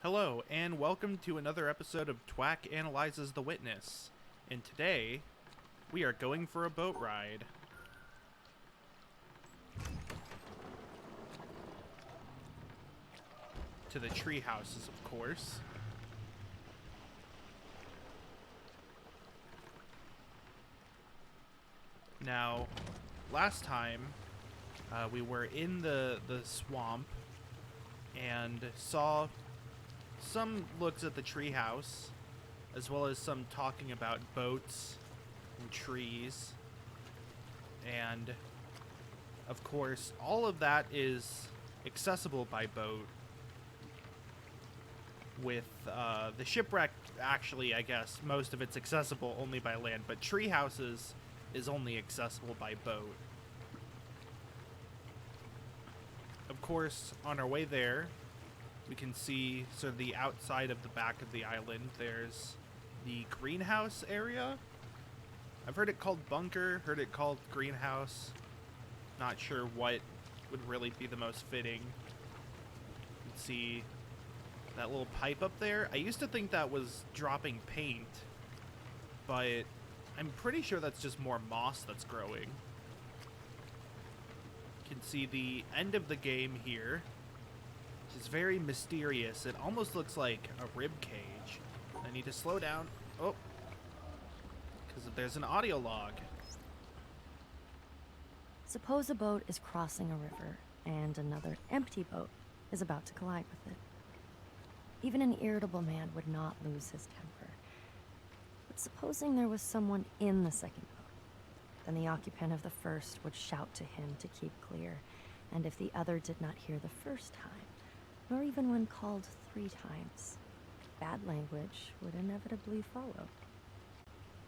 Hello, and welcome to another episode of Twak Analyzes the Witness. And today, we are going for a boat ride. To the Treehouses, of course. Now, last time, we were in the swamp and saw some looks at the treehouse, as well as some talking about boats and trees. And, of course, all of that is accessible by boat. With the shipwreck, actually, I guess, most of it's accessible only by land, but Treehouses is only accessible by boat. Of course, on our way there, we can see sort of the outside of the back of the island. There's the greenhouse area. I've heard it called bunker, heard it called greenhouse. Not sure what would really be the most fitting. You can see that little pipe up there. I used to think that was dropping paint, but I'm pretty sure that's just more moss that's growing. You can see the end of the game here, which is very mysterious. It almost looks like a rib cage. I need to slow down. Oh, because there's an audio log. Suppose a boat is crossing a river, and another empty boat is about to collide with it. Even an irritable man would not lose his temper. But supposing there was someone in the second boat, then the occupant of the first would shout to him to keep clear, and if the other did not hear the first time, nor even when called 3 times, bad language would inevitably follow.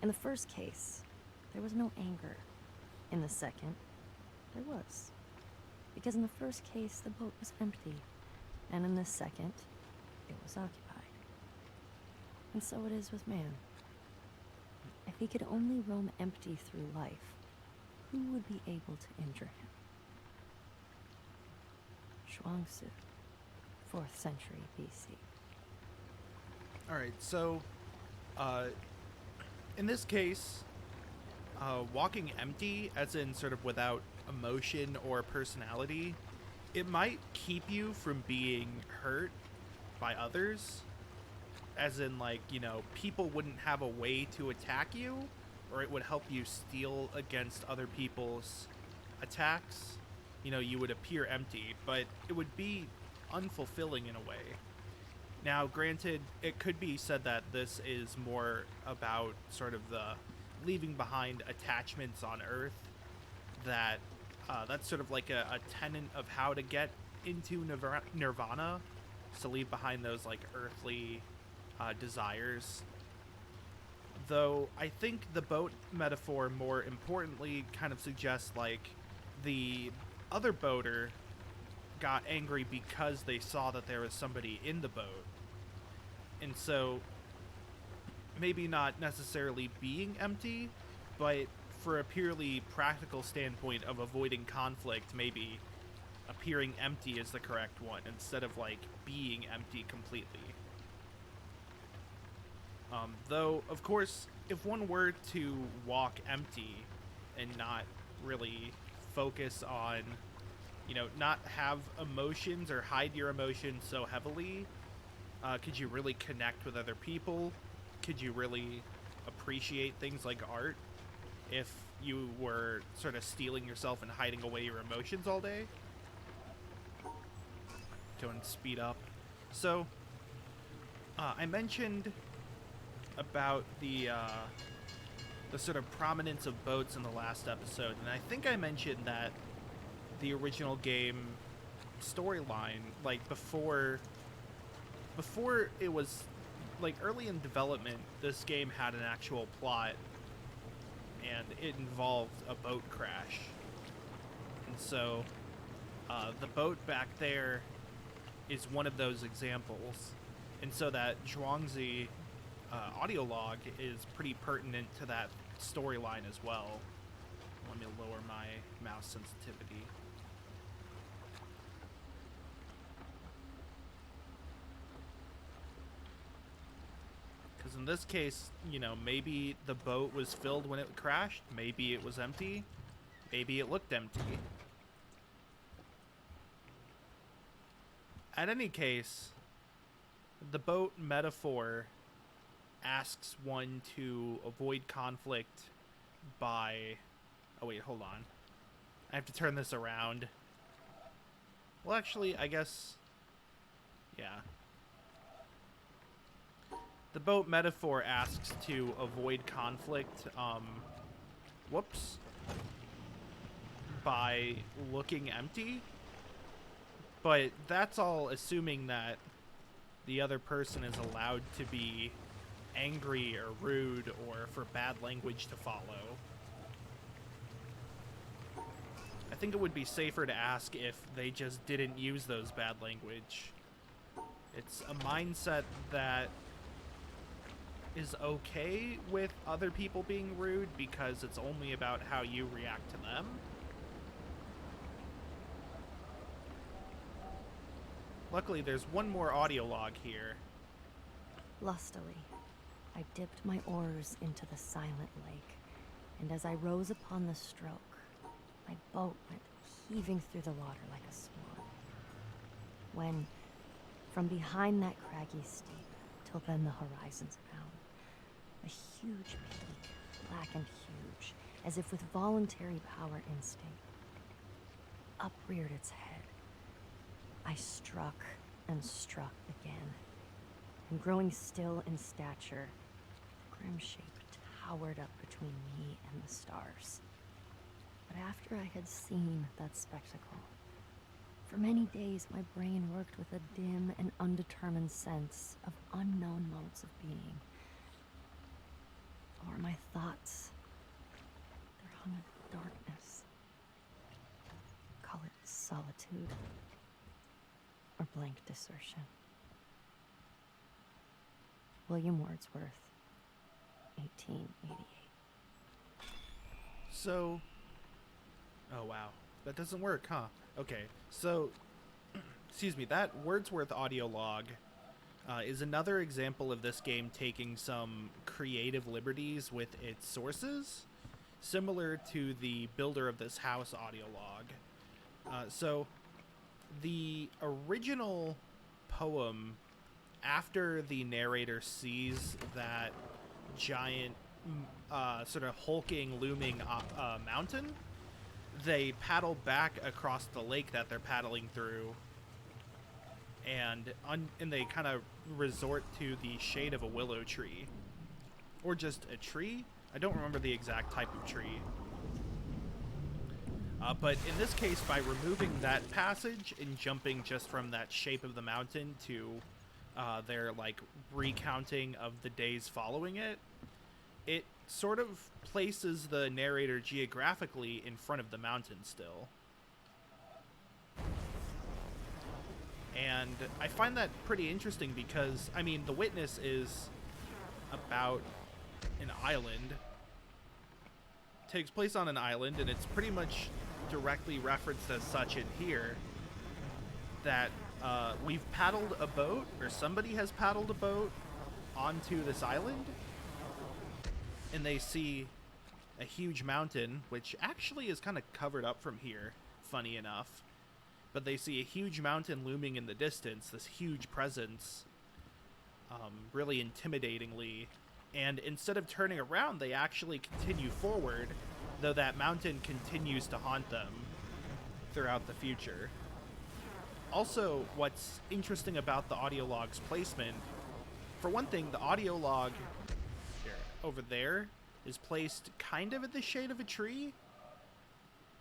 In the first case, there was no anger. In the second, there was. Because in the first case, the boat was empty, and in the second, it was occupied. And so it is with man. If he could only roam empty through life, who would be able to injure him? Zhuangzi, 4th century BC. Alright, so, in this case, walking empty, as in sort of without emotion or personality, it might keep you from being hurt by others, as in, like, you know, people wouldn't have a way to attack you, or it would help you steal against other people's attacks. You know, you would appear empty, but it would be unfulfilling in a way. Now, granted, it could be said that this is more about sort of the leaving behind attachments on Earth, that that's sort of like a tenet of how to get into nirvana, to leave behind those, like, earthly desires. Though I think the boat metaphor more importantly kind of suggests, like, the other boater got angry because they saw that there was somebody in the boat. And so maybe not necessarily being empty, but for a purely practical standpoint of avoiding conflict, maybe appearing empty is the correct one instead of, like, being empty completely. Though, of course, if one were to walk empty and not really focus on, you know, not have emotions or hide your emotions so heavily, could you really connect with other people? Could you really appreciate things like art if you were sort of steeling yourself and hiding away your emotions all day? Go and speed up. So, I mentioned about the sort of prominence of boats in the last episode, and I think I mentioned that the original game storyline, like, before it was, like, early in development, this game had an actual plot, and it involved a boat crash. And so, the boat back there is one of those examples. And so that Zhuangzi audio log is pretty pertinent to that storyline as well. Let me lower my mouse sensitivity. in this case, you know, maybe the boat was filled when it crashed. Maybe it was empty. Maybe it looked empty. At any case, the boat metaphor asks one to avoid conflict by... Oh, wait, hold on. I have to turn this around. Well, actually, I guess... Yeah. The boat metaphor asks to avoid conflict, whoops, by looking empty. But that's all assuming that the other person is allowed to be angry or rude or for bad language to follow. I think it would be safer to ask if they just didn't use those bad language. It's a mindset that is okay with other people being rude because it's only about how you react to them. Luckily, there's one more audio log here. Lustily, I dipped my oars into the silent lake, and as I rose upon the stroke, my boat went heaving through the water like a swan. When, from behind that craggy steep, till then the horizon's bound, a huge peak, black and huge, as if with voluntary power instinct, upreared its head. I struck and struck again, and growing still in stature, the grim shape towered up between me and the stars. But after I had seen that spectacle, for many days my brain worked with a dim and undetermined sense of unknown modes of being. O'er my thoughts, there hung a darkness. Call it solitude, or blank desertion. William Wordsworth, 1888. So... Oh, wow. That doesn't work, huh? Okay, so... Excuse me, that Wordsworth audio log is another example of this game taking some creative liberties with its sources, similar to the Builder of This House audio log. So, the original poem, after the narrator sees that giant, sort of hulking, looming mountain, they paddle back across the lake that they're paddling through, and they kind of resort to the shade of a willow tree. Or just a tree? I don't remember the exact type of tree. But in this case, by removing that passage and jumping just from that shape of the mountain to their, like, recounting of the days following it, it sort of places the narrator geographically in front of the mountain still. And I find that pretty interesting because, I mean, The Witness is about an island. It takes place on an island, and it's pretty much directly referenced as such in here, that we've paddled a boat, or somebody has paddled a boat onto this island, and they see a huge mountain, which actually is kind of covered up from here, funny enough. But they see a huge mountain looming in the distance, this huge presence, really intimidatingly. And instead of turning around, they actually continue forward, though that mountain continues to haunt them throughout the future. Also, what's interesting about the audio log's placement, for one thing, the audio log here, over there is placed kind of in the shade of a tree,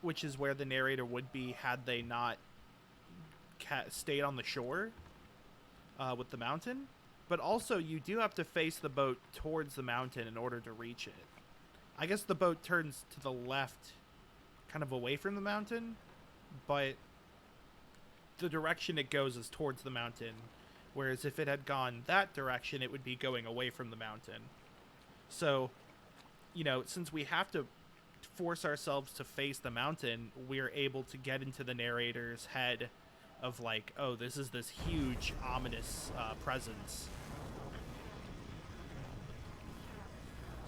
which is where the narrator would be had they not stayed on the shore with the mountain. But also, you do have to face the boat towards the mountain in order to reach it. I guess the boat turns to the left, kind of away from the mountain, but the direction it goes is towards the mountain, whereas if it had gone that direction, it would be going away from the mountain. So, you know, since we have to force ourselves to face the mountain, we're able to get into the narrator's head of like, oh, this is this huge, ominous presence.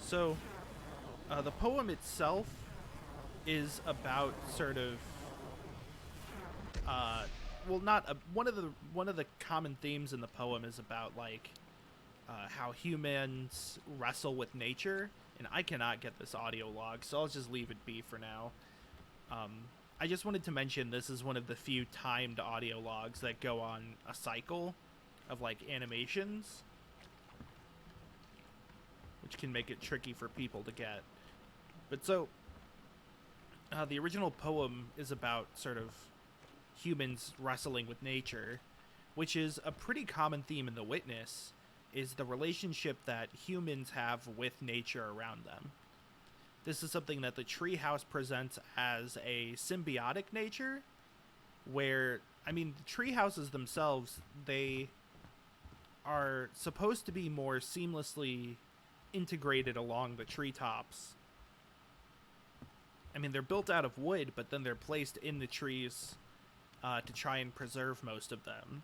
So, the poem itself is about sort of, well, not a, one of the common themes in the poem is about like how humans wrestle with nature, and I cannot get this audio log, so I'll just leave it be for now. I just wanted to mention this is one of the few timed audio logs that go on a cycle of like animations, which can make it tricky for people to get. But so, the original poem is about sort of humans wrestling with nature, which is a pretty common theme in The Witness, is the relationship that humans have with nature around them. This is something that the Treehouse presents as a symbiotic nature, where, I mean, the treehouses themselves, they are supposed to be more seamlessly integrated along the treetops. I mean, they're built out of wood, but then they're placed in the trees to try and preserve most of them.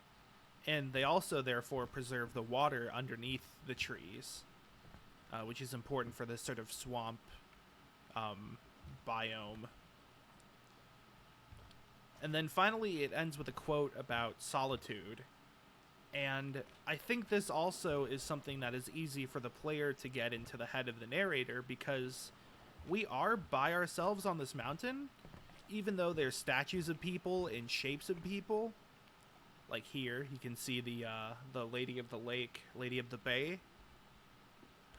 And they also, therefore, preserve the water underneath the trees, which is important for this sort of swamp biome. And then finally, it ends with a quote about solitude. And I think this also is something that is easy for the player to get into the head of the narrator, because we are by ourselves on this mountain, even though there's statues of people in shapes of people. Like here, you can see the Lady of the Lake, Lady of the Bay,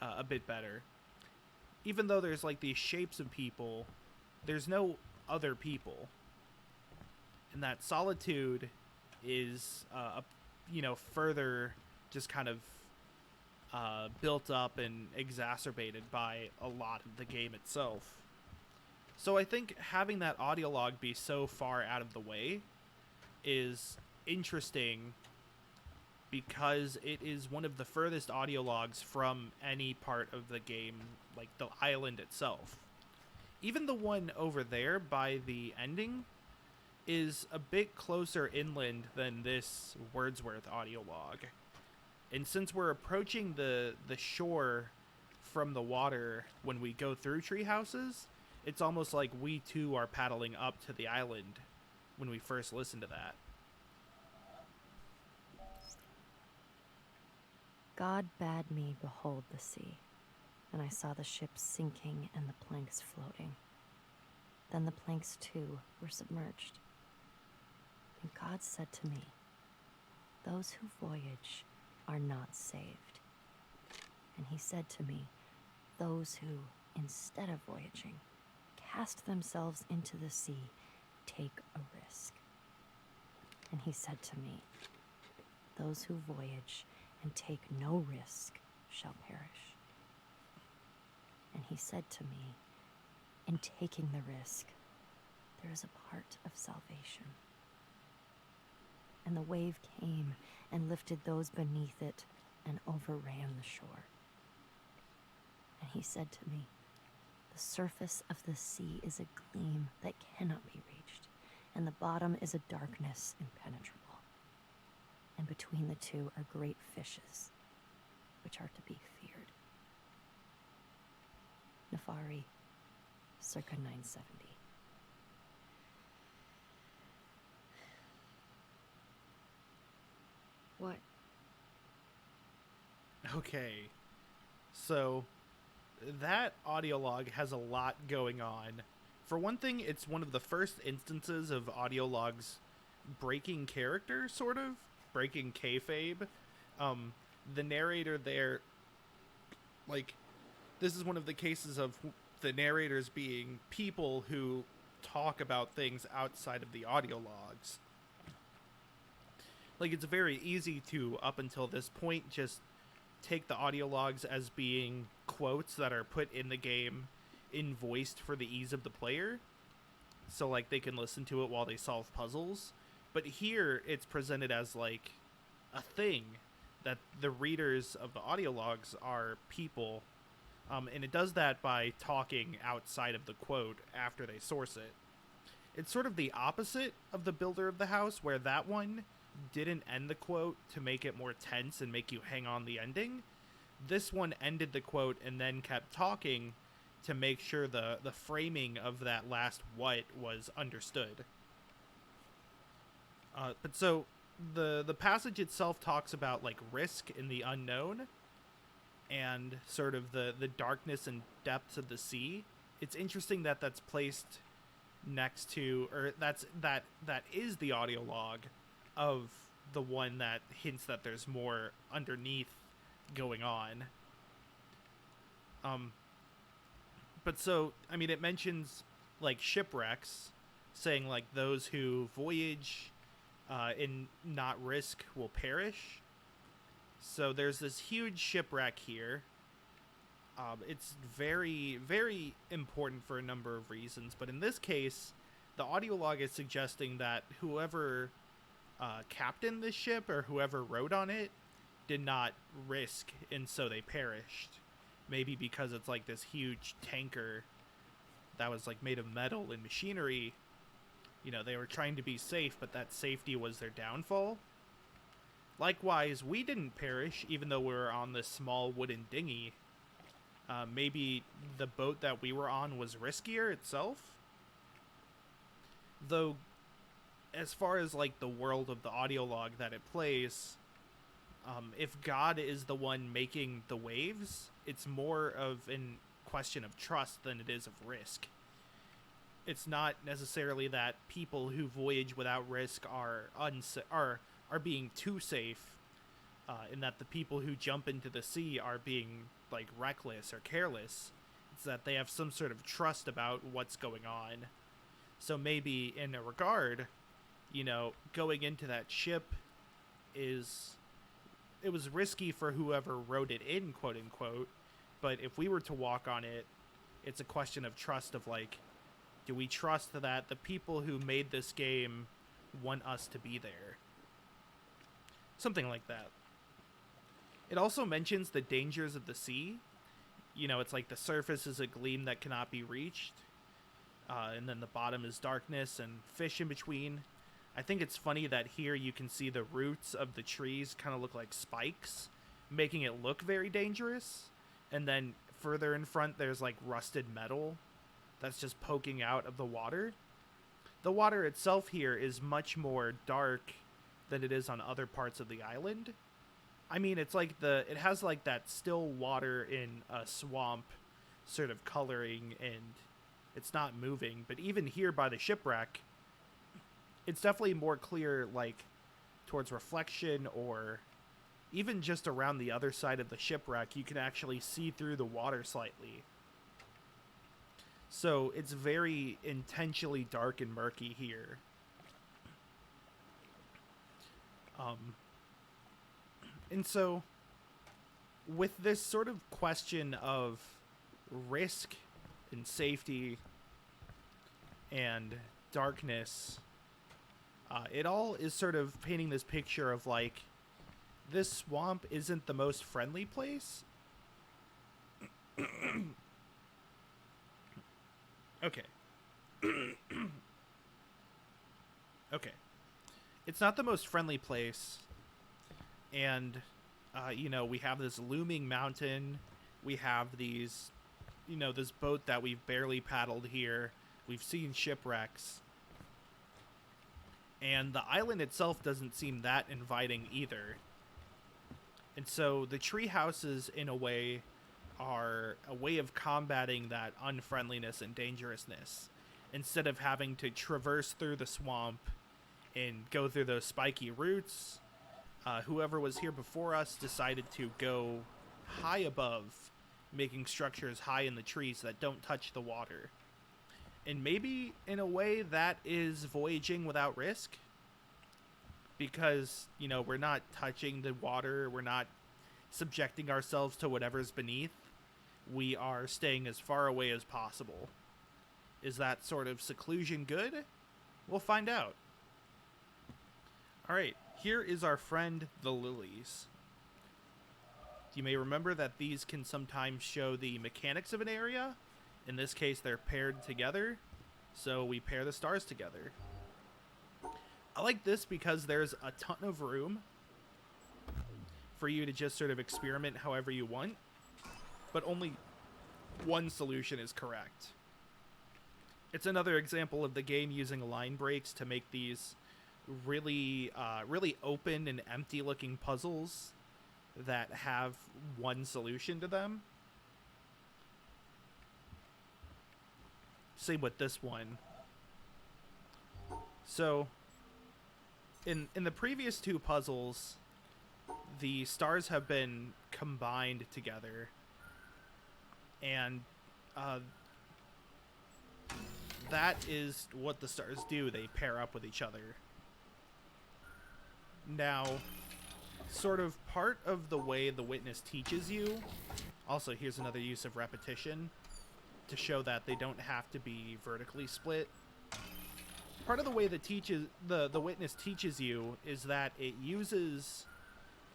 a bit better. Even though there's like these shapes of people, there's no other people. And that solitude is, further just kind of built up and exacerbated by a lot of the game itself. So I think having that audio log be so far out of the way is interesting, because it is one of the furthest audio logs from any part of the game, like the island itself. Even the one over there by the ending is a bit closer inland than this Wordsworth audio log. And since we're approaching the shore from the water when we go through Treehouses, it's almost like we too are paddling up to the island when we first listen to that. God bade me behold the sea, and I saw the ship sinking and the planks floating. Then the planks too were submerged. And God said to me, those who voyage are not saved. And he said to me, those who, instead of voyaging, cast themselves into the sea, take a risk. And he said to me, those who voyage and take no risk shall perish. And he said to me, in taking the risk, there is a part of salvation. And the wave came and lifted those beneath it and overran the shore. And he said to me, the surface of the sea is a gleam that cannot be reached, and the bottom is a darkness impenetrable. And between the two are great fishes, which are to be feared. Niffari, circa 970. What? Okay, so that audio log has a lot going on. For one thing, it's one of the first instances of audio logs breaking character, sort of breaking kayfabe. The narrator there, like, this is one of the cases of the narrators being people who talk about things outside of the audio logs. Like, it's very easy to, up until this point, just take the audio logs as being quotes that are put in the game in voiced for the ease of the player, so like they can listen to it while they solve puzzles. But here it's presented as like a thing that the readers of the audio logs are people, and it does that by talking outside of the quote after they source it. It's sort of the opposite of the Builder of the House, where that one didn't end the quote to make it more tense and make you hang on the ending. This one ended the quote and then kept talking to make sure the framing of that last what was understood. But so the passage itself talks about like risk in the unknown and sort of the darkness and depths of the sea. It's interesting that that's placed next to, or that is the audio log of the one that hints that there's more underneath going on. But so, I mean, it mentions like shipwrecks, saying like those who voyage and not risk will perish. So there's this huge shipwreck here. It's very, very important for a number of reasons, but in this case, the audio log is suggesting that whoever captained this ship or whoever rode on it did not risk, and so they perished. Maybe because it's like this huge tanker that was like made of metal and machinery. You know, they were trying to be safe, but that safety was their downfall. Likewise, we didn't perish, even though we were on this small wooden dinghy. Maybe the boat that we were on was riskier itself. Though, as far as like the world of the audio log that it plays, if God is the one making the waves, it's more of a question of trust than it is of risk. It's not necessarily that people who voyage without risk are being too safe, and that the people who jump into the sea are being like reckless or careless. It's that they have some sort of trust about what's going on. So maybe in a regard, you know, going into that ship it was risky for whoever rode it in, quote unquote, but if we were to walk on it, it's a question of trust of like, do we trust that the people who made this game want us to be there? Something like that. It also mentions the dangers of the sea. You know, it's like the surface is a gleam that cannot be reached, and then the bottom is darkness and fish in between. I think it's funny that here you can see the roots of the trees kind of look like spikes, making it look very dangerous. And then further in front, there's like rusted metal that's just poking out of the water. The water itself here is much more dark than it is on other parts of the island. I mean, it's like it has like that still water in a swamp sort of coloring, and it's not moving. But even here by the shipwreck, it's definitely more clear, like towards reflection, or even just around the other side of the shipwreck, you can actually see through the water slightly. So it's very intentionally dark and murky here. And so with this sort of question of risk and safety and darkness, it all is sort of painting this picture of like, this swamp isn't the most friendly place. Okay. Okay. It's not the most friendly place. And, you know, we have this looming mountain. We have these, you know, this boat that we've barely paddled here. We've seen shipwrecks. And the island itself doesn't seem that inviting either. And so the treehouses, in a way, are a way of combating that unfriendliness and dangerousness. Instead of having to traverse through the swamp and go through those spiky roots, whoever was here before us decided to go high above, making structures high in the trees that don't touch the water. And maybe, in a way, that is voyaging without risk. Because, you know, we're not touching the water, we're not subjecting ourselves to whatever's beneath. We are staying as far away as possible. Is that sort of seclusion good? We'll find out. Alright, here is our friend, the lilies. You may remember that these can sometimes show the mechanics of an area. In this case, they're paired together, so we pair the stars together. I like this because there's a ton of room for you to just sort of experiment however you want, but only one solution is correct. It's another example of the game using line breaks to make these really open and empty looking puzzles that have one solution to them. Same with this one. So in the previous two puzzles, the stars have been combined together, and that is what the stars do. They pair up with each other. Now, sort of part of the way the witness teaches you, also here's another use of repetition to show that they don't have to be vertically split. Part of the way the witness teaches you is that it uses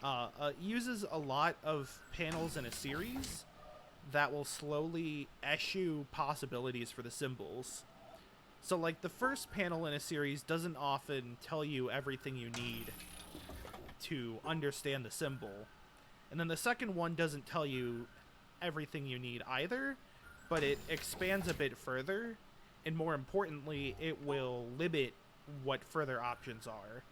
a lot of panels in a series that will slowly eschew possibilities for the symbols. So like the first panel in a series doesn't often tell you everything you need to understand the symbol. And then the second one doesn't tell you everything you need either, but it expands a bit further, and more importantly, it will limit what further options are.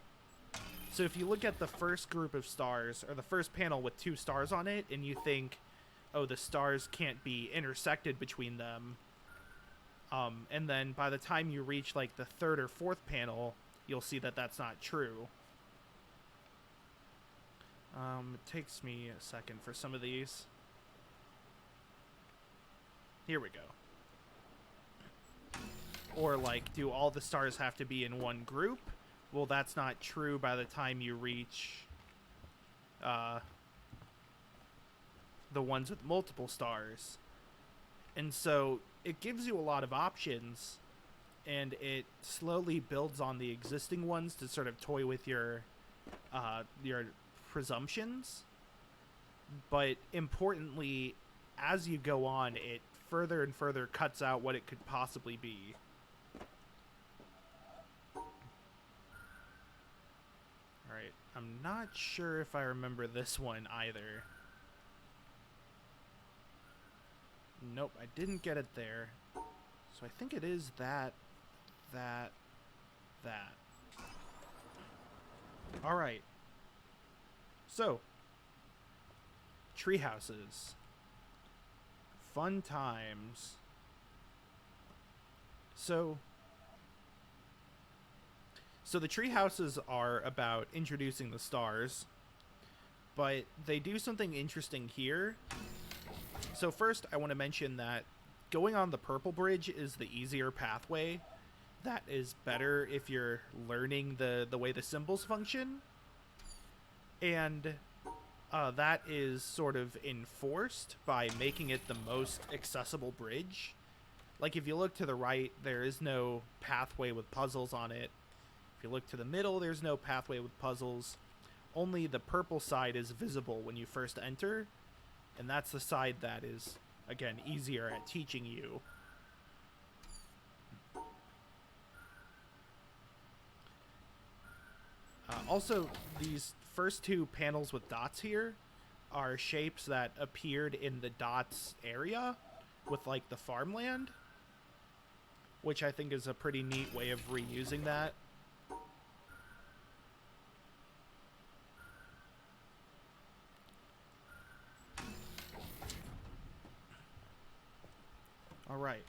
So if you look at the first group of stars, or the first panel with 2 stars on it, and you think, oh, the stars can't be intersected between them, and then by the time you reach like the 3rd or 4th panel, you'll see that that's not true. It takes me a second for some of these. Here we go. Or like, do all the stars have to be in one group? Well, that's not true by the time you reach the ones with multiple stars. And so it gives you a lot of options, and it slowly builds on the existing ones to sort of toy with your presumptions. But importantly, as you go on, it further and further cuts out what it could possibly be. Alright, I'm not sure if I remember this one either. Nope, I didn't get it there. So I think it is that. Alright. So, treehouses. Fun times. So the treehouses are about introducing the stars, but they do something interesting here. So first, I want to mention that going on the purple bridge is the easier pathway. That is better if you're learning the way the symbols function. And that is sort of enforced by making it the most accessible bridge. Like if you look to the right, there is no pathway with puzzles on it. If you look to the middle, there's no pathway with puzzles. Only the purple side is visible when you first enter, and that's the side that is, again, easier at teaching you. Also, these first 2 panels with dots here are shapes that appeared in the dots area with, like, the farmland, which I think is a pretty neat way of reusing that. All right.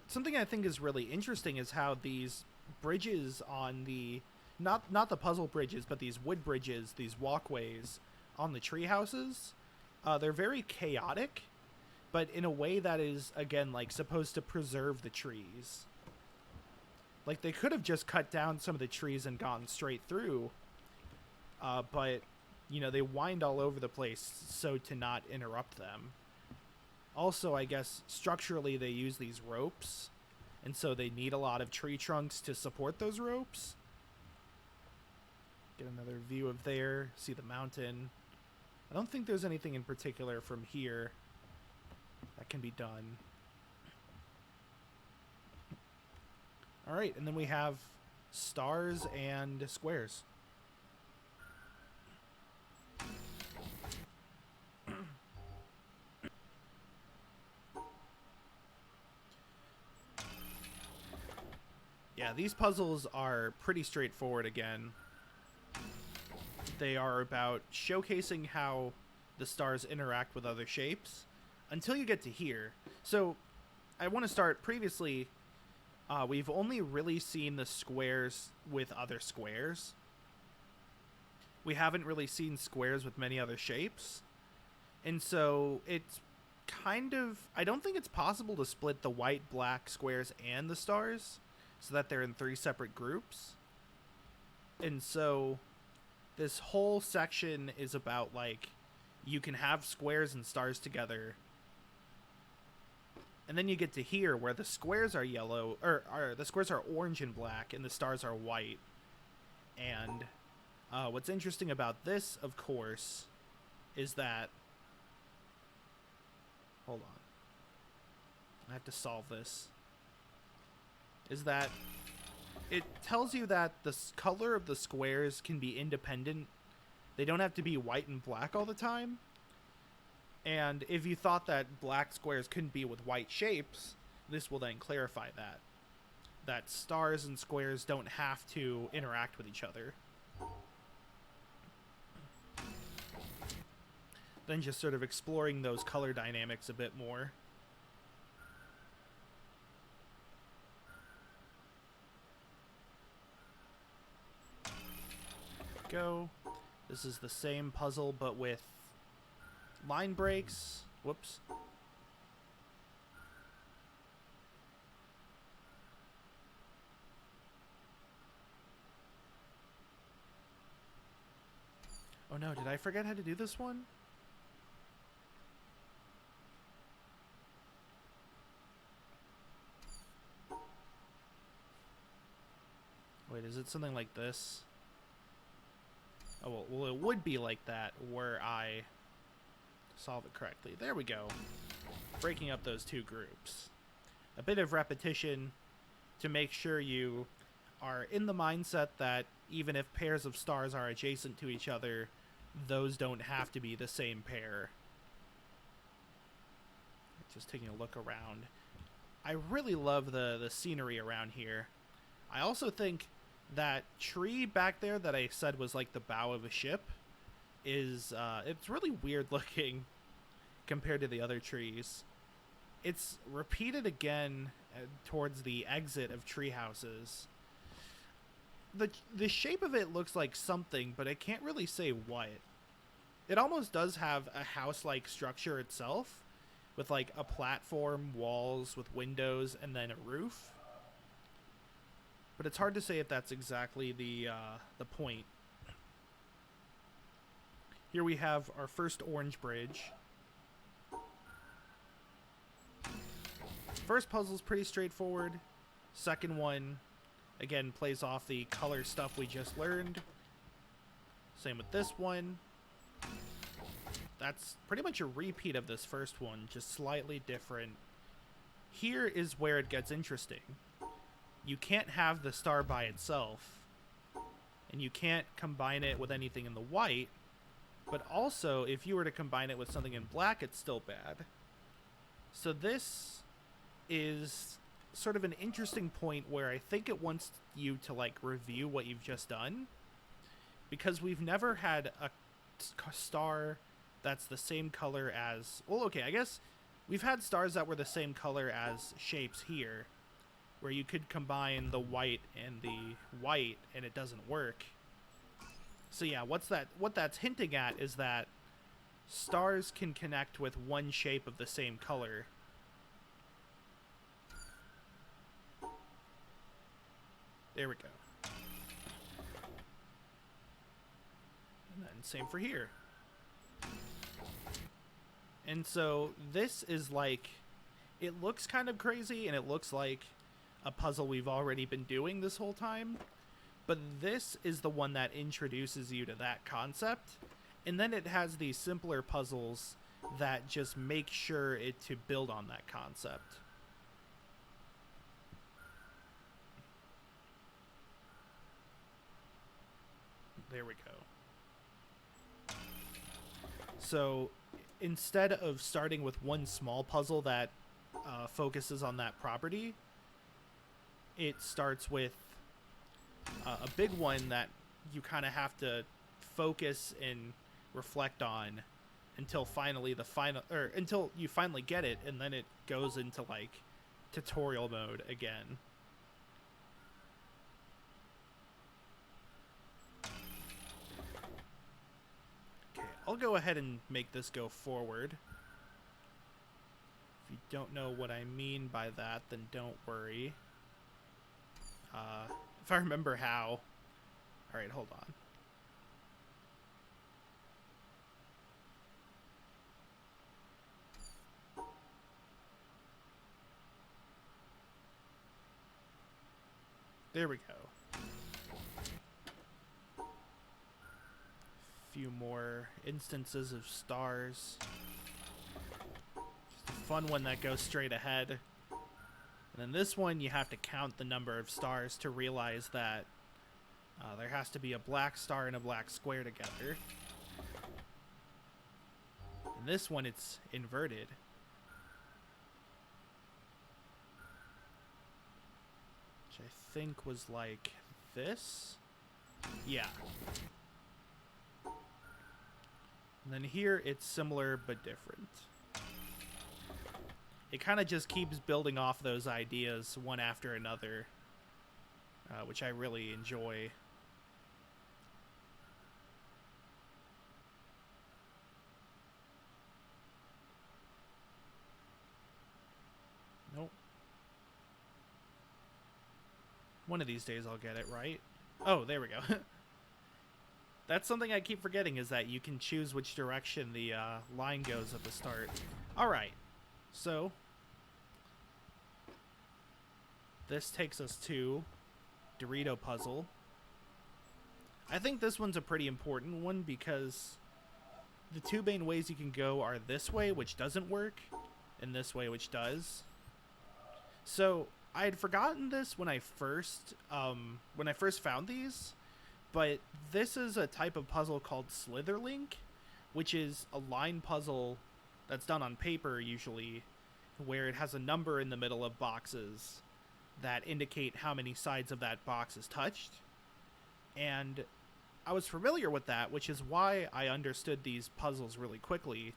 Something I think is really interesting is how these bridges on the not the puzzle bridges, but these wood bridges, these walkways on the tree houses, they're very chaotic, but in a way that is, again, like, supposed to preserve the trees. Like, they could have just cut down some of the trees and gone straight through, but, you know, they wind all over the place so to not interrupt them. Also, I guess, structurally they use these ropes, and so they need a lot of tree trunks to support those ropes. Get another view of there, see the mountain. I don't think there's anything in particular from here that can be done. Alright, and then we have stars and squares. Yeah, these puzzles are pretty straightforward again. They are about showcasing how the stars interact with other shapes until you get to here. So I want to start previously. We've only really seen the squares with other squares. We haven't really seen squares with many other shapes. And so it's kind of... I don't think it's possible to split the white, black squares and the stars so that they're in 3 separate groups. And so this whole section is about, like, you can have squares and stars together. And then you get to here where the squares are yellow, or the squares are orange and black, and the stars are white. And what's interesting about this, of course, is that... Hold on. I have to solve this. Is that it tells you that the color of the squares can be independent. They don't have to be white and black all the time. And if you thought that black squares couldn't be with white shapes, this will then clarify that. That stars and squares don't have to interact with each other. Then just sort of exploring those color dynamics a bit more. Go. This is the same puzzle, but with line breaks. Whoops. Oh no, did I forget how to do this one? Wait, is it something like this? Oh, well, it would be like that were I solve it correctly. There we go. Breaking up those 2 groups. A bit of repetition to make sure you are in the mindset that even if pairs of stars are adjacent to each other, those don't have to be the same pair. Just taking a look around. I really love the scenery around here. I also think that tree back there that I said was like the bow of a ship is, it's really weird looking compared to the other trees. It's repeated again towards the exit of Treehouses. The shape of it looks like something, but I can't really say what. It almost does have a house-like structure itself, with like a platform, walls with windows, and then a roof. But it's hard to say if that's exactly the point. Here we have our first orange bridge. First puzzle's pretty straightforward. Second one, again, plays off the color stuff we just learned. Same with this one. That's pretty much a repeat of this first one, just slightly different. Here is where it gets interesting. You can't have the star by itself, and you can't combine it with anything in the white, but also, if you were to combine it with something in black, it's still bad. So this is sort of an interesting point where I think it wants you to, like, review what you've just done, because we've never had a star that's the same color as... Well, okay, I guess we've had stars that were the same color as shapes here, where you could combine the white and the white and it doesn't work. So yeah, what that's hinting at is that stars can connect with one shape of the same color. There we go. And then same for here. And so this is like, it looks kind of crazy and it looks like a puzzle we've already been doing this whole time, but this is the one that introduces you to that concept, and then it has these simpler puzzles that just make sure it to build on that concept. There we go. So instead of starting with one small puzzle that focuses on that property, it starts with a big one that you kind of have to focus and reflect on until finally until you finally get it, and then it goes into like tutorial mode again. Okay, I'll go ahead and make this go forward. If you don't know what I mean by that, then don't worry. If I remember how. Alright, hold on. There we go. A few more instances of stars. Just a fun one that goes straight ahead. And then this one, you have to count the number of stars to realize that there has to be a black star and a black square together. And this one, it's inverted. Which I think was like this. Yeah. And then here, it's similar but different. It kind of just keeps building off those ideas one after another, which I really enjoy. Nope. One of these days I'll get it right. Oh, there we go. That's something I keep forgetting, is that you can choose which direction the line goes at the start. Alright, so this takes us to Dorito Puzzle. I think this one's a pretty important one because the two main ways you can go are this way, which doesn't work, and this way, which does. So I had forgotten this when I first found these, but this is a type of puzzle called Slitherlink, which is a line puzzle that's done on paper usually, where it has a number in the middle of boxes that indicate how many sides of that box is touched. And I was familiar with that, which is why I understood these puzzles really quickly.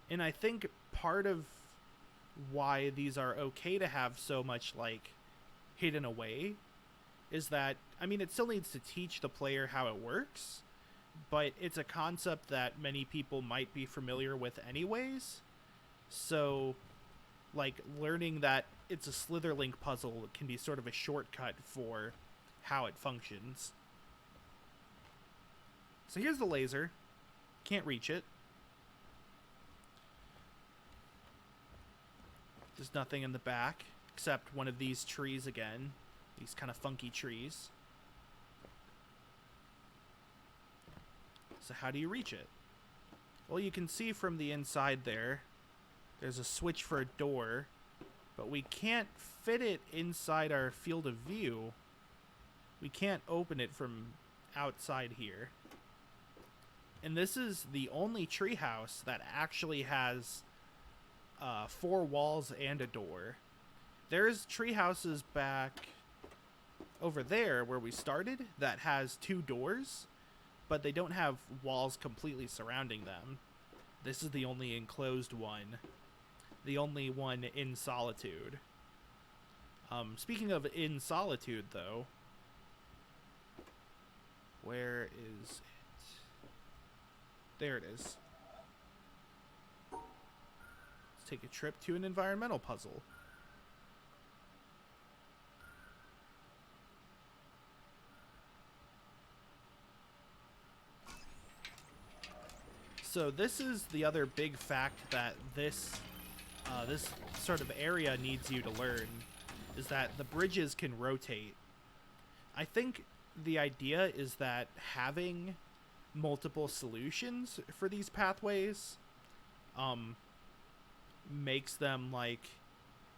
And I think part of why these are okay to have so much, like, hidden away is that, I mean, it still needs to teach the player how it works, but it's a concept that many people might be familiar with anyways. So, like, learning that it's a Slitherlink puzzle can be sort of a shortcut for how it functions. So here's the laser. Can't reach it. There's nothing in the back except one of these trees again. These kind of funky trees. So how do you reach it? Well, you can see from the inside there's a switch for a door, but we can't fit it inside our field of view. We can't open it from outside here. And this is the only treehouse that actually has 4 walls and a door. There's treehouses back over there where we started that has 2 doors, but they don't have walls completely surrounding them. This is the only enclosed one. The only one in Solitude. Speaking of in Solitude, though, where is it? There it is. Let's take a trip to an environmental puzzle. So this is the other big fact that this sort of area needs you to learn, is that the bridges can rotate. I think the idea is that having multiple solutions for these pathways makes them, like,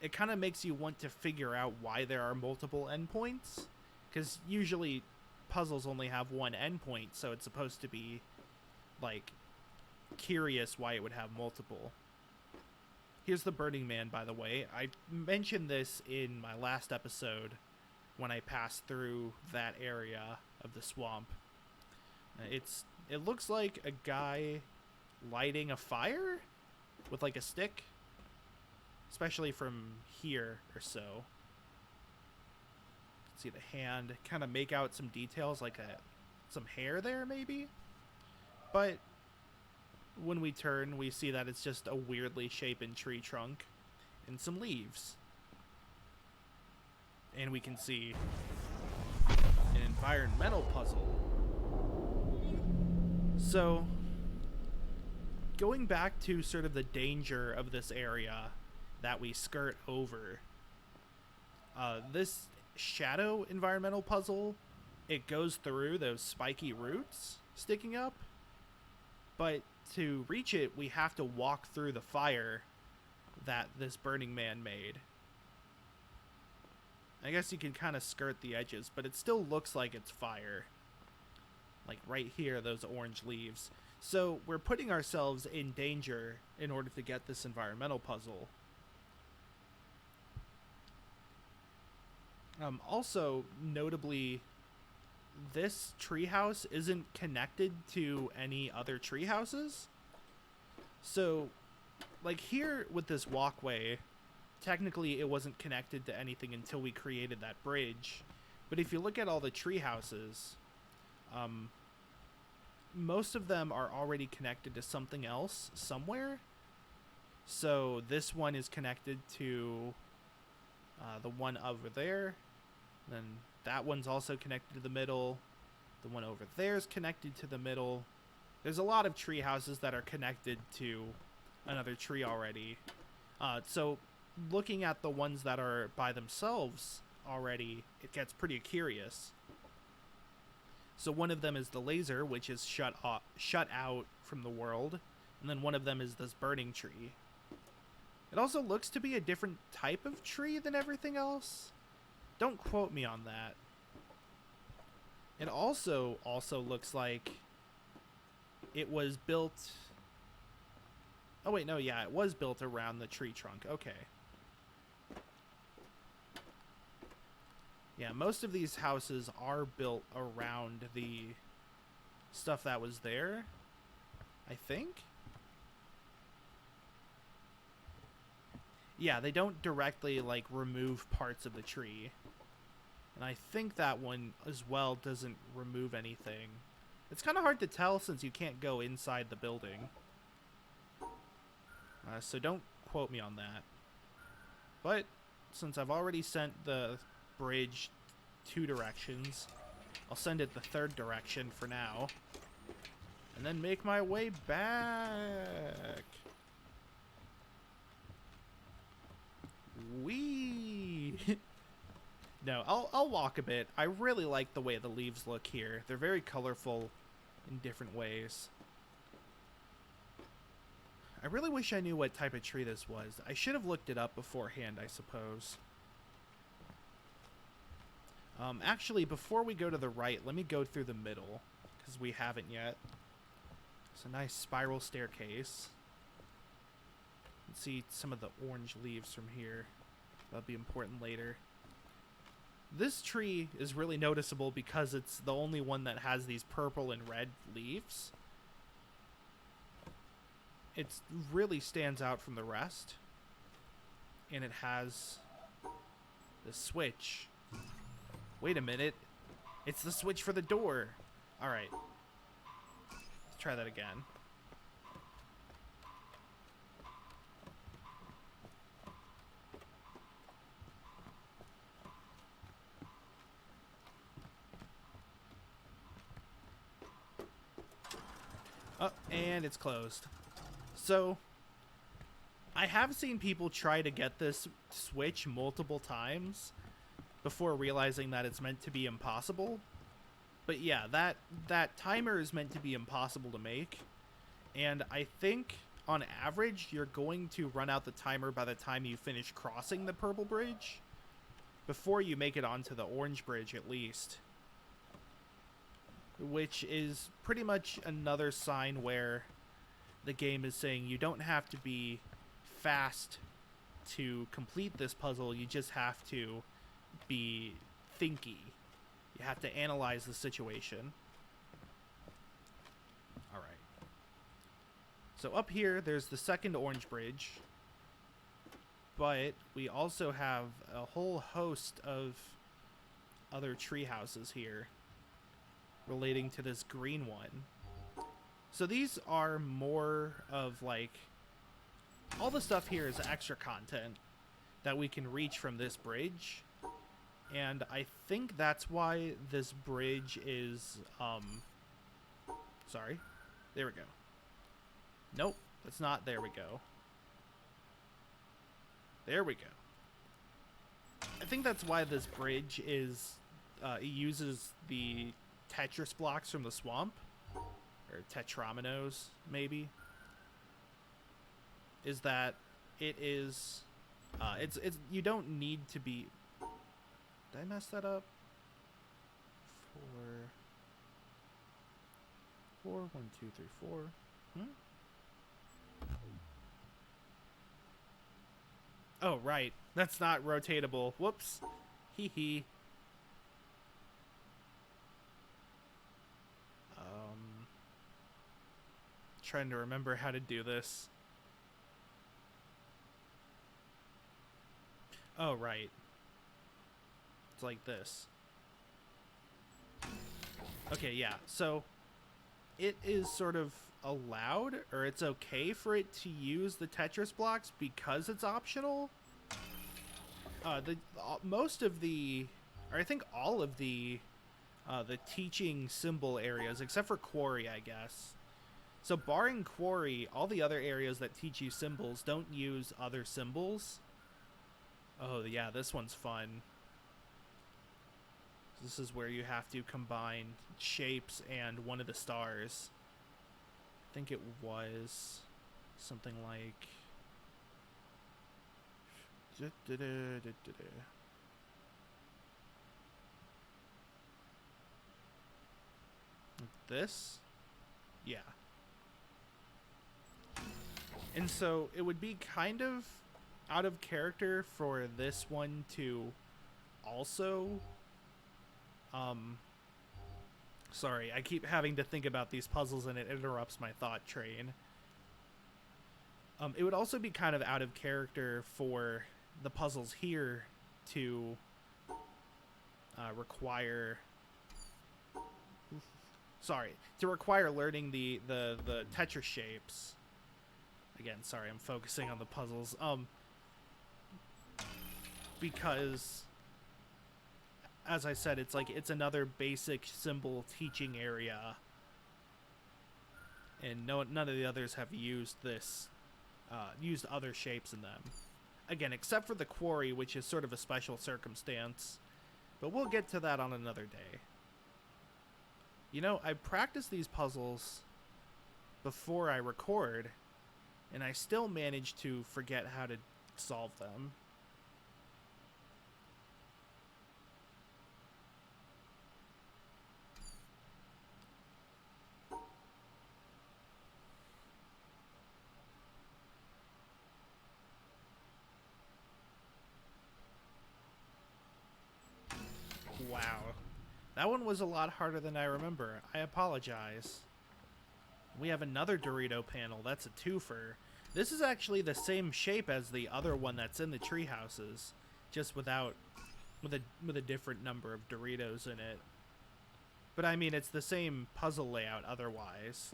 it kind of makes you want to figure out why there are multiple endpoints, because usually puzzles only have one endpoint, so it's supposed to be, like, curious why it would have multiple. Here's the Burning Man, by the way. I mentioned this in my last episode, when I pass through that area of the swamp. It looks like a guy lighting a fire with like a stick, especially from here or so. See the hand, kind of make out some details like some hair there maybe. But when we turn, we see that it's just a weirdly shapen tree trunk and some leaves. And we can see an environmental puzzle. So, going back to sort of the danger of this area that we skirt over, this shadow environmental puzzle, it goes through those spiky roots sticking up, but to reach it, we have to walk through the fire that this Burning Man made. I guess you can kind of skirt the edges, but it still looks like it's fire. Like right here, those orange leaves. So we're putting ourselves in danger in order to get this environmental puzzle. Also, notably, this treehouse isn't connected to any other treehouses. So, like here with this walkway, technically it wasn't connected to anything until we created that bridge. But if you look at all the treehouses, most of them are already connected to something else somewhere. So this one is connected to the one over there. Then that one's also connected to the middle. The one over there is connected to the middle. There's a lot of tree houses that are connected to another tree already. So looking at the ones that are by themselves already, it gets pretty curious. So one of them is the laser, which is shut out from the world. And then one of them is this burning tree. It also looks to be a different type of tree than everything else. Don't quote me on that. It also looks like it was built... Oh wait, no, yeah, it was built around the tree trunk. Okay. Yeah, most of these houses are built around the stuff that was there, I think. Yeah, they don't directly, like, remove parts of the tree. And I think that one as well doesn't remove anything. It's kind of hard to tell since you can't go inside the building. So don't quote me on that. But since I've already sent the bridge 2 directions, I'll send it the 3rd direction for now. And then make my way back. Whee! No, I'll walk a bit. I really like the way the leaves look here. They're very colorful in different ways. I really wish I knew what type of tree this was. I should have looked it up beforehand, I suppose. Actually, before we go to the right, let me go through the middle, because we haven't yet. It's a nice spiral staircase. Let's see some of the orange leaves from here. That'll be important later. This tree is really noticeable because it's the only one that has these purple and red leaves. It really stands out from the rest. And it has the switch. Wait a minute. It's the switch for the door. Alright. Let's try that again. Oh, and it's closed. So, I have seen people try to get this switch multiple times before realizing that it's meant to be impossible. But yeah, that timer is meant to be impossible to make. And I think, on average, you're going to run out the timer by the time you finish crossing the purple bridge. Before you make it onto the orange bridge, at least. Which is pretty much another sign where the game is saying you don't have to be fast to complete this puzzle. You just have to be thinky. You have to analyze the situation. All right. So up here, there's the second orange bridge. But we also have a whole host of other tree houses here relating to this green one. So these are more of like, all the stuff here is extra content that we can reach from this bridge. And I think that's why this bridge is, sorry. There we go. Nope, that's not, there we go. There we go. I think that's why this bridge is, it uses the Tetris blocks from the swamp. Or Tetraminos, maybe. Is that it is, it's, you don't need to be, did I mess that up? 4, 1, 2, 3, 4. Oh, right. That's not rotatable. Whoops. Hee hee. Trying to remember how to do this. Oh, right. It's like this. Okay, yeah. So it is sort of allowed, or it's okay for it to use the Tetris blocks because it's optional. Most of the, or I think all of the teaching symbol areas, except for Quarry, I guess. So barring Quarry, all the other areas that teach you symbols don't use other symbols. Oh yeah, this one's fun. This is where you have to combine shapes and one of the stars. I think it was something like this? Yeah. And so it would be kind of out of character for this one to also, sorry, I keep having to think about these puzzles and it interrupts my thought train. It would also be kind of out of character for the puzzles here to require, sorry, to require learning the Tetris shapes. Again, sorry, I'm focusing on the puzzles. Because, as I said, it's like, it's another basic symbol teaching area. And none of the others have used this, used other shapes in them. Again, except for the Quarry, which is sort of a special circumstance. But we'll get to that on another day. You know, I practice these puzzles before I record, and I still manage to forget how to solve them. Wow. That one was a lot harder than I remember. I apologize. We have another Dorito panel. That's a twofer. This is actually the same shape as the other one that's in the Treehouses, just without, with a different number of Doritos in it. But I mean, it's the same puzzle layout otherwise.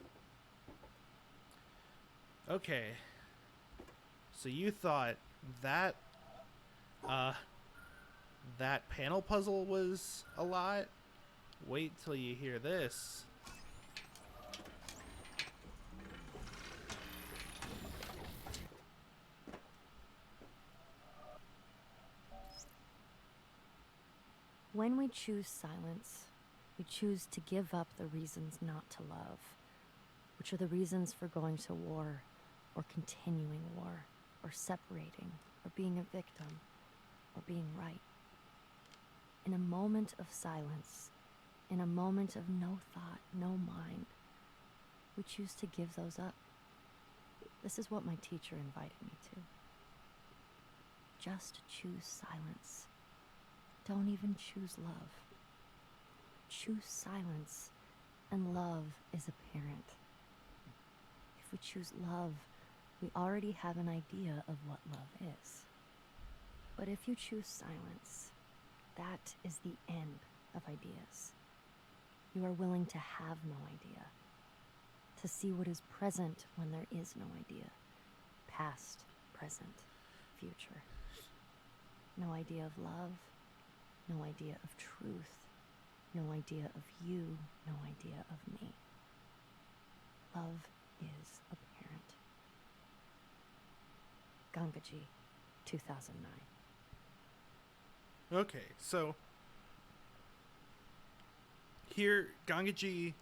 Okay. So you thought that, that panel puzzle was a lot? Wait till you hear this. When we choose silence, we choose to give up the reasons not to love, which are the reasons for going to war, or continuing war, or separating, or being a victim, or being right. In a moment of silence, in a moment of no thought, no mind, we choose to give those up. This is what my teacher invited me to. Just choose silence. don't even choose love. Choose silence, and love is apparent. If we choose love, we already have an idea of what love is. But if you choose silence, that is the end of ideas. You are willing to have no idea, to see what is present when there is no idea, past, present, future. No idea of love, no idea of truth, no idea of you, no idea of me. Love is apparent. Gangaji, 2009. Okay, so here Gangaji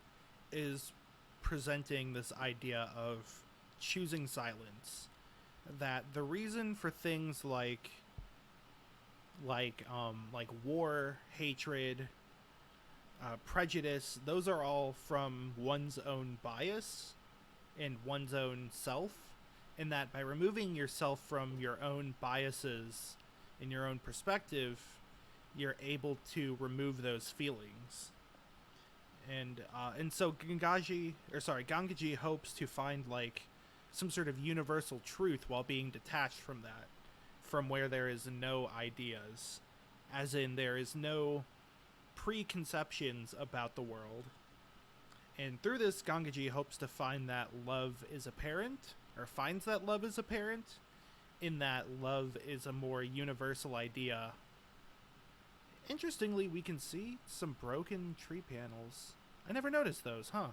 is presenting this idea of choosing silence, that the reason for things like war, hatred, prejudice, those are all from one's own bias and one's own self, and that by removing yourself from your own biases and your own perspective, you're able to remove those feelings. And so Gangaji hopes to find like some sort of universal truth while being detached from that, from where there is no ideas, as in there is no preconceptions about the world. And through this, Gangaji hopes to find that love is apparent, or finds that love is apparent, in that love is a more universal idea. Interestingly, we can see some broken tree panels. I never noticed those, huh?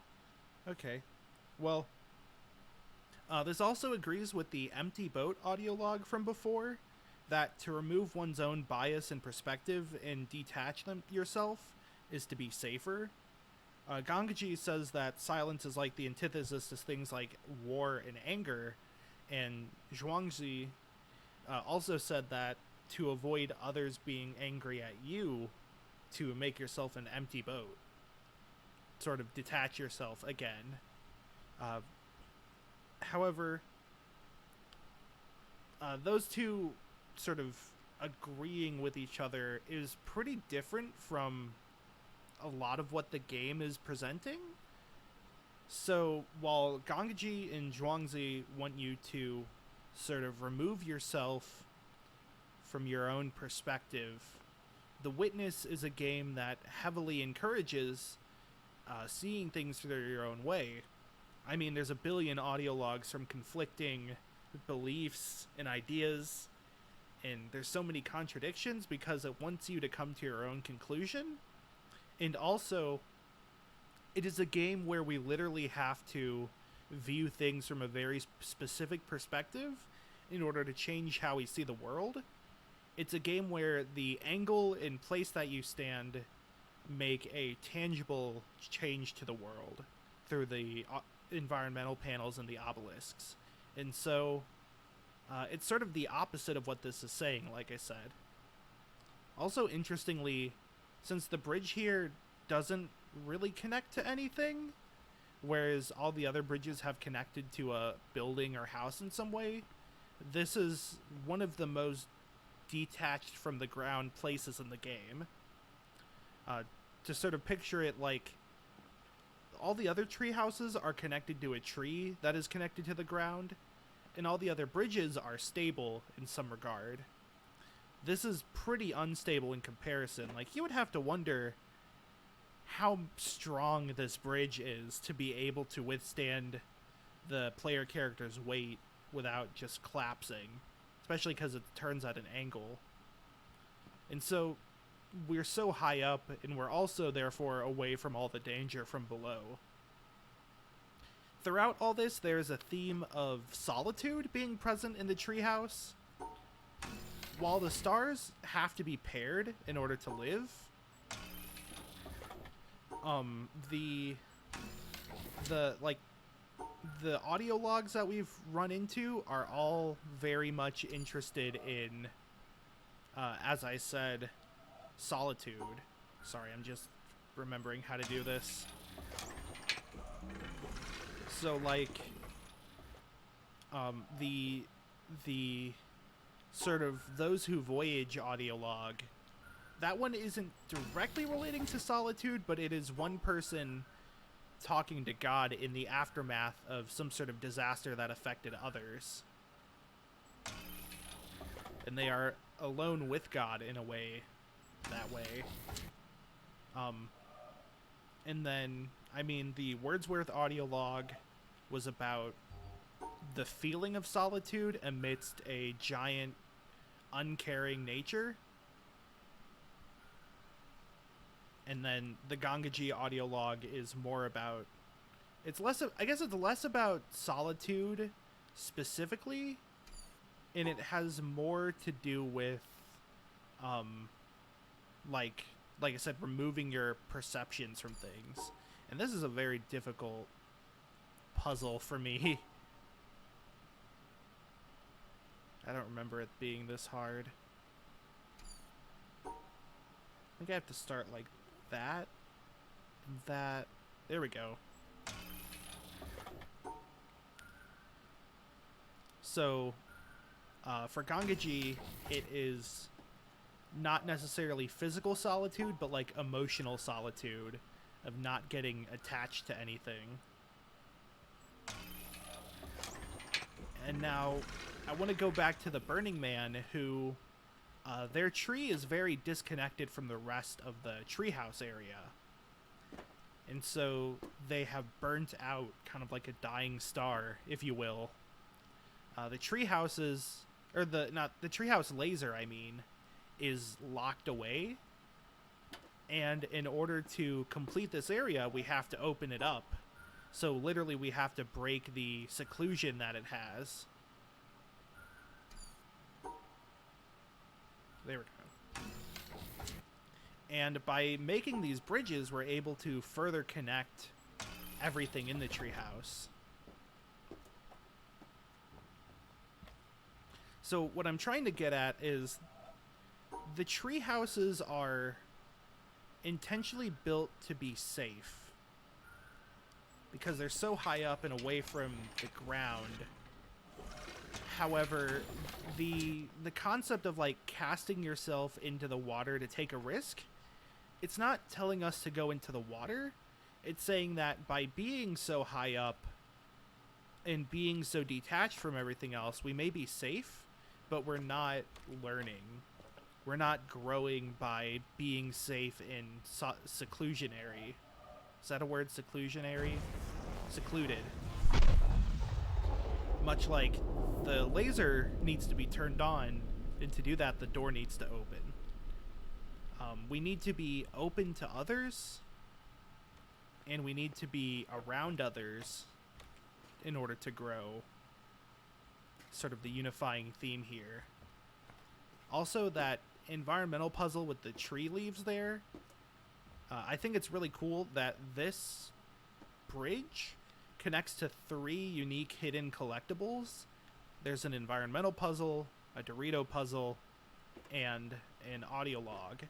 Okay. Well, this also agrees with the empty boat audio log from before, that to remove one's own bias and perspective and detach yourself is to be safer. Gangaji says that silence is like the antithesis to things like war and anger, and Zhuangzi also said that to avoid others being angry at you, to make yourself an empty boat. Sort of detach yourself again. However, those two sort of agreeing with each other is pretty different from a lot of what the game is presenting. So while Gangaji and Zhuangzi want you to sort of remove yourself from your own perspective, The Witness is a game that heavily encourages seeing things through your own way. I mean, there's a billion audio logs from conflicting beliefs and ideas, and there's so many contradictions because it wants you to come to your own conclusion. And also, it is a game where we literally have to view things from a very specific perspective in order to change how we see the world. It's a game where the angle and place that you stand make a tangible change to the world through the environmental panels and the obelisks. And so it's sort of the opposite of what this is saying, like I said. Also, interestingly, since the bridge here doesn't really connect to anything, whereas all the other bridges have connected to a building or house in some way, this is one of the most detached from the ground places in the game. To sort of picture it, like, all the other tree houses are connected to a tree that is connected to the ground, and all the other bridges are stable in some regard. This is pretty unstable in comparison. Like, you would have to wonder how strong this bridge is to be able to withstand the player character's weight without just collapsing, especially because it turns at an angle. And so we're so high up, and we're also therefore away from all the danger from below. Throughout all this, there's a theme of solitude being present in the treehouse. While the stars have to be paired in order to live, the audio logs that we've run into are all very much interested in, as I said, solitude. Sorry, I'm just remembering how to do this. So, like, the sort of those who voyage audio log that one isn't directly relating to Solitude, but it is one person talking to God in the aftermath of some sort of disaster that affected others. And they are alone with God in a way, that way. And then, I mean, the Wordsworth audio log was about the feeling of solitude amidst a giant, uncaring nature. And then the Gangaji audio log is more about, it's less of, I guess it's less about solitude specifically, and it has more to do with like I said, removing your perceptions from things. And this is a very difficult puzzle for me. I don't remember it being this hard. I think I have to start like that. That. There we go. So, for Gangaji, it is not necessarily physical solitude, but like emotional solitude of not getting attached to anything. And now I want to go back to the Burning Man, who their tree is very disconnected from the rest of the treehouse area. And so they have burnt out, kind of like a dying star, if you will. The treehouses, or the treehouse laser, I mean, is locked away, and in order to complete this area we have to open it up. So literally we have to break the seclusion that it has. There we go. And by making these bridges we're able to further connect everything in the treehouse. So what I'm trying to get at is the tree houses are intentionally built to be safe because they're so high up and away from the ground. However, the concept of like casting yourself into the water to take a risk, it's not telling us to go into the water. It's saying that by being so high up and being so detached from everything else, we may be safe, but we're not learning. We're not growing by being safe in seclusionary. Is that a word? Seclusionary? Secluded. Much like the laser needs to be turned on, and to do that, the door needs to open. We need to be open to others, and we need to be around others in order to grow. Sort of the unifying theme here. Also, that environmental puzzle with the tree leaves there, I think it's really cool that this bridge connects to 3 unique hidden collectibles. There's an environmental puzzle, a Dorito puzzle, and an audio log.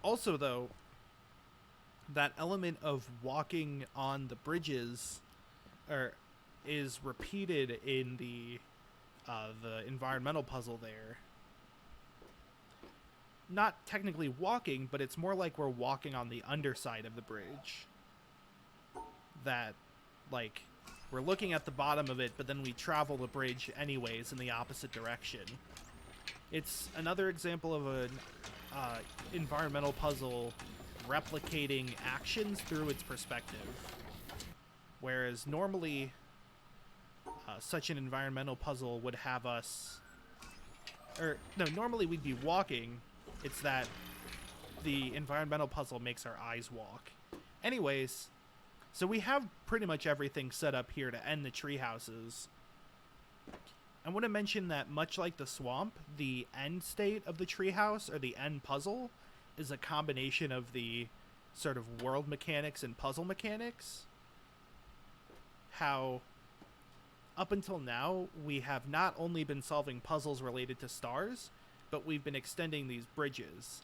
Also, though, that element of walking on the bridges is repeated in the environmental puzzle there. Not technically walking, but it's more like we're walking on the underside of the bridge. That, like, we're looking at the bottom of it, but then we travel the bridge anyways in the opposite direction. It's another example of an environmental puzzle replicating actions through its perspective. Whereas normally, such an environmental puzzle would have us... normally we'd be walking. It's that the environmental puzzle makes our eyes walk. Anyways, so we have pretty much everything set up here to end the tree houses. I want to mention that much like the swamp, the end state of the treehouse, or the end puzzle, is a combination of the sort of world mechanics and puzzle mechanics. How, up until now, we have not only been solving puzzles related to stars, but we've been extending these bridges.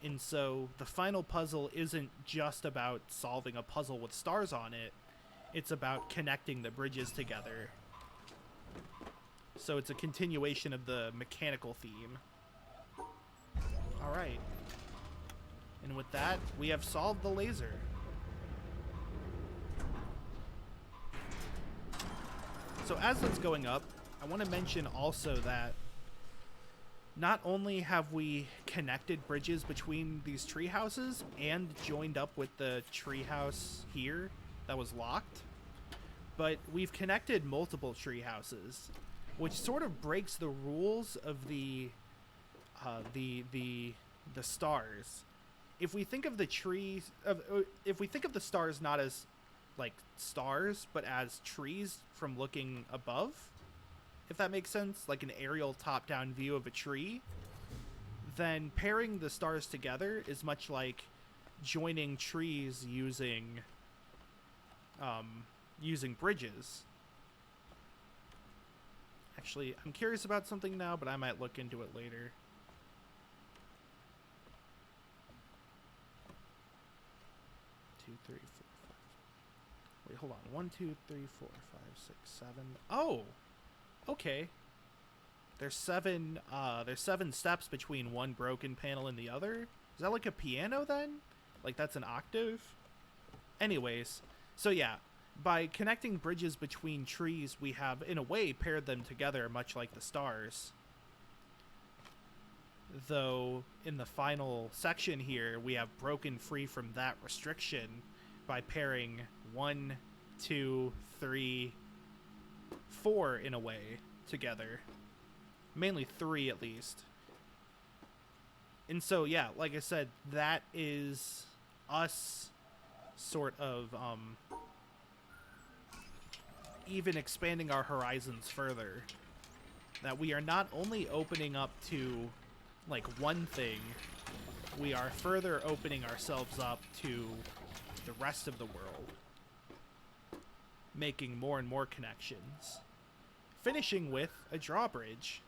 And so the final puzzle isn't just about solving a puzzle with stars on it, it's about connecting the bridges together. So it's a continuation of the mechanical theme. Alright. And with that, we have solved the laser. So as that's going up, I want to mention also that not only have we connected bridges between these tree houses and joined up with the tree house here that was locked, but we've connected multiple tree houses, which sort of breaks the rules of the stars. If we think of the trees, if we think of the stars not as like stars, but as trees from looking above, if that makes sense, like an aerial top-down view of a tree, then pairing the stars together is much like joining trees using bridges. Actually, I'm curious about something now, but I might look into it later. Two, three, four, five. Wait, hold on. 1, 2, 3, 4, 5, 6, 7. Oh, okay. There's seven steps between one broken panel and the other. Is that like a piano then? Like that's an octave? Anyways, so yeah, by connecting bridges between trees, we have, in a way, paired them together much like the stars. Though, in the final section here, we have broken free from that restriction by pairing 1, 2, 3, 4, in a way, together. Mainly 3, at least. And so, yeah, like I said, that is us sort of, even expanding our horizons further. That we are not only opening up to, like, one thing, we are further opening ourselves up to the rest of the world. Making more and more connections. Finishing with a drawbridge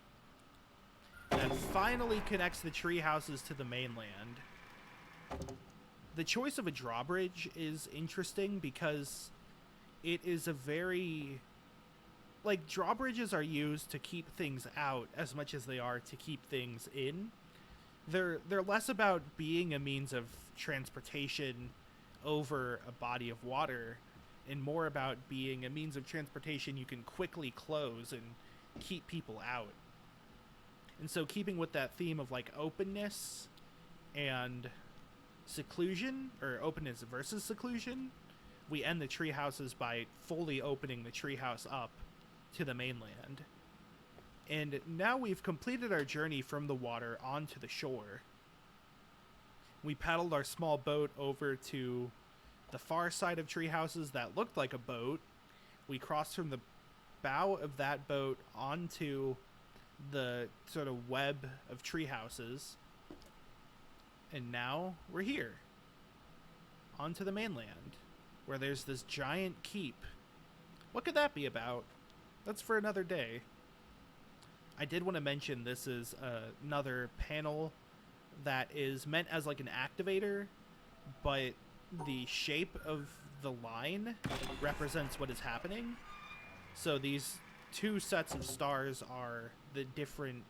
that finally connects the tree houses to the mainland. The choice of a drawbridge is interesting because it is a very... like, drawbridges are used to keep things out as much as they are to keep things in. They're less about being a means of transportation over a body of water and more about being a means of transportation you can quickly close and keep people out. And so keeping with that theme of like openness and seclusion, or openness versus seclusion, we end the tree houses by fully opening the tree house up to the mainland. And now we've completed our journey from the water onto the shore. We paddled our small boat over to the far side of tree houses that looked like a boat. We crossed from the bow of that boat onto the sort of web of tree houses. And now we're here. Onto the mainland, where there's this giant keep. What could that be about? That's for another day. I did want to mention this is another panel that is meant as like an activator, but the shape of the line represents what is happening. So these two sets of stars are the different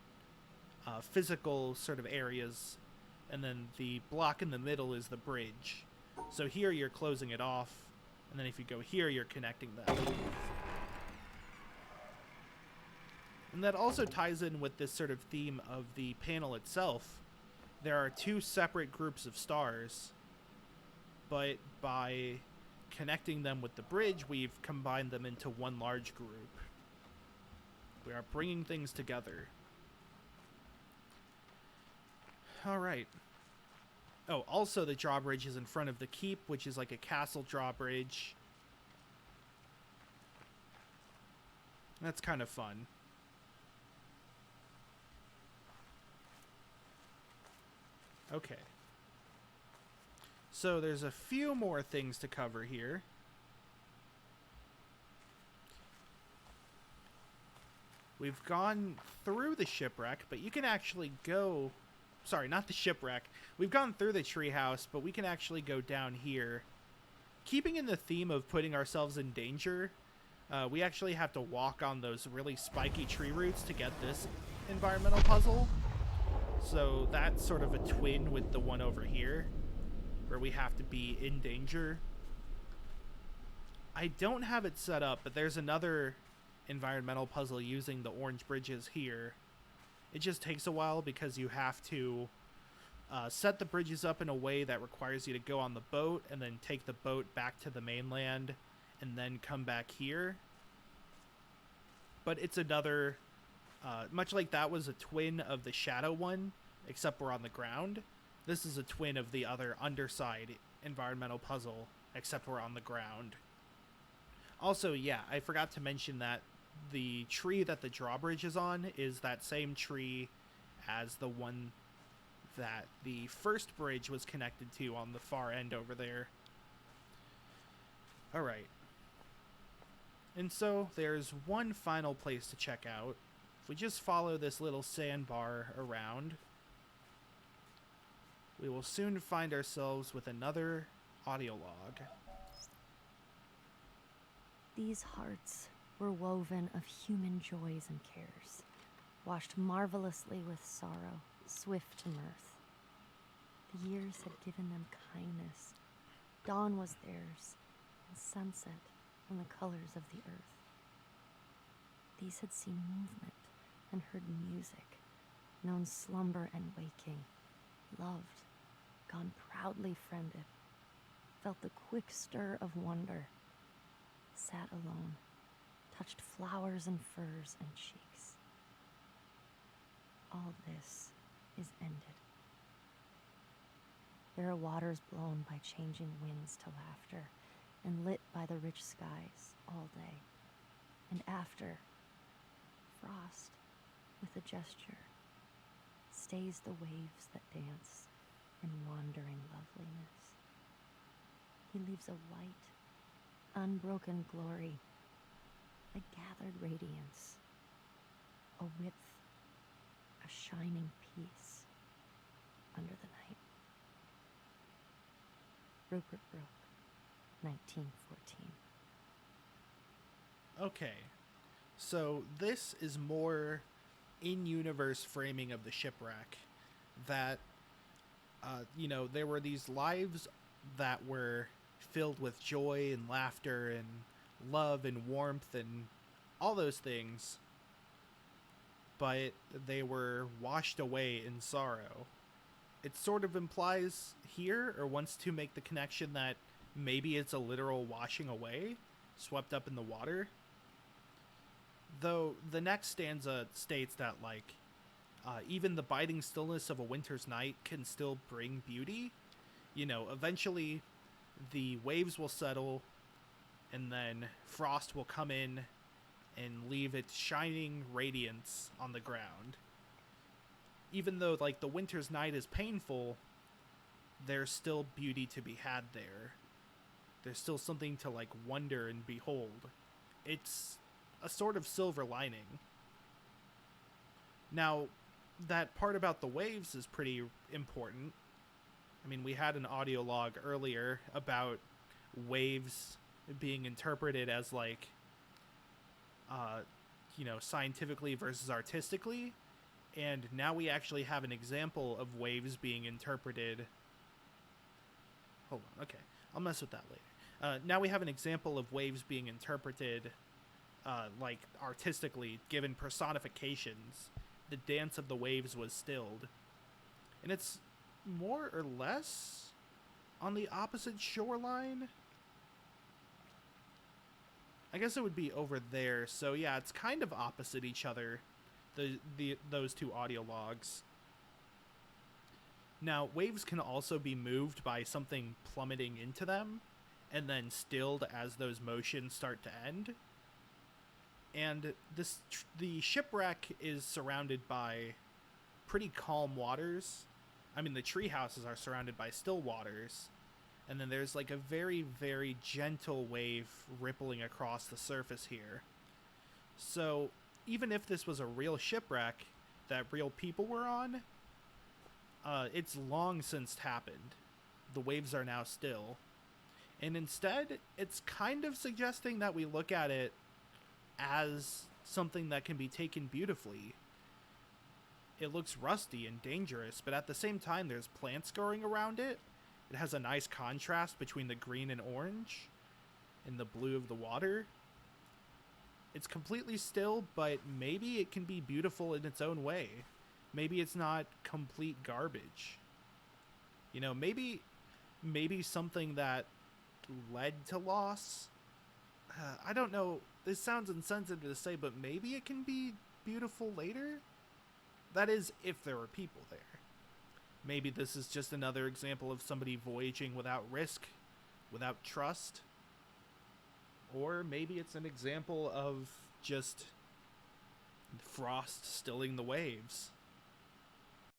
physical sort of areas, and then the block in the middle is the bridge. So here you're closing it off, and then if you go here, you're connecting them. And that also ties in with this sort of theme of the panel itself. There are two separate groups of stars, but by connecting them with the bridge, we've combined them into one large group. We are bringing things together. All right. Oh, also the drawbridge is in front of the keep, which is like a castle drawbridge. That's kind of fun. Okay. So there's a few more things to cover here. We've gone through the shipwreck, but you can actually go... Sorry, not the shipwreck. We've gone through the treehouse, but we can actually go down here. Keeping in the theme of putting ourselves in danger, we actually have to walk on those really spiky tree roots to get this environmental puzzle. So that's sort of a twin with the one over here, where we have to be in danger. I don't have it set up, but there's another environmental puzzle using the orange bridges here. It just takes a while because you have to set the bridges up in a way that requires you to go on the boat and then take the boat back to the mainland and then come back here. But it's another, much like that was a twin of the shadow one, except we're on the ground. This is a twin of the other underside environmental puzzle, except we're on the ground. Also, yeah, I forgot to mention that the tree that the drawbridge is on is that same tree as the one that the first bridge was connected to on the far end over there. Alright. And so there's one final place to check out. If we just follow this little sandbar around, we will soon find ourselves with another audio log. These hearts were woven of human joys and cares, washed marvelously with sorrow, swift to mirth. The years had given them kindness. Dawn was theirs, and sunset and the colors of the earth. These had seen movement and heard music, known slumber and waking, loved, gone proudly friended, felt the quick stir of wonder, sat alone, touched flowers and furs and cheeks. All this is ended. There are waters blown by changing winds to laughter, and lit by the rich skies all day. And after, frost, with a gesture, stays the waves that dance in wandering loveliness. He leaves a white, unbroken glory, a gathered radiance, a width, a shining peace under the night. Rupert Brooke, 1914. Okay, so this is more in-universe framing of the shipwreck. That, there were these lives that were filled with joy and laughter and love and warmth and all those things, but they were washed away in sorrow. It sort of implies here, or wants to make the connection that maybe it's a literal washing away, swept up in the water. Though the next stanza states that, even the biting stillness of a winter's night can still bring beauty. Eventually the waves will settle, and then frost will come in and leave its shining radiance on the ground. Even though, the winter's night is painful, there's still beauty to be had there. There's still something to, wonder and behold. It's a sort of silver lining. Now, that part about the waves is pretty important. I mean, we had an audio log earlier about waves being interpreted as, scientifically versus artistically. And now we actually have an example of waves being interpreted. Hold on, okay. I'll mess with that later. Now we have an example of waves being interpreted, artistically, given personifications. The dance of the waves was stilled. And it's more or less on the opposite shoreline. I guess it would be over there. So yeah, it's kind of opposite each other. Those two audio logs. Now, waves can also be moved by something plummeting into them, and then stilled as those motions start to end. And the shipwreck is surrounded by pretty calm waters. I mean, the treehouses are surrounded by still waters, and then there's a very, very gentle wave rippling across the surface here. So even if this was a real shipwreck that real people were on, it's long since happened. The waves are now still. And instead, it's kind of suggesting that we look at it as something that can be taken beautifully. It looks rusty and dangerous, but at the same time, there's plants growing around it. It has a nice contrast between the green and orange and the blue of the water. It's completely still, but maybe it can be beautiful in its own way. Maybe it's not complete garbage. You know, maybe something that led to loss. I don't know. This sounds insensitive to say, but maybe it can be beautiful later? That is, if there were people there. Maybe this is just another example of somebody voyaging without risk, without trust. Or maybe it's an example of just frost stilling the waves.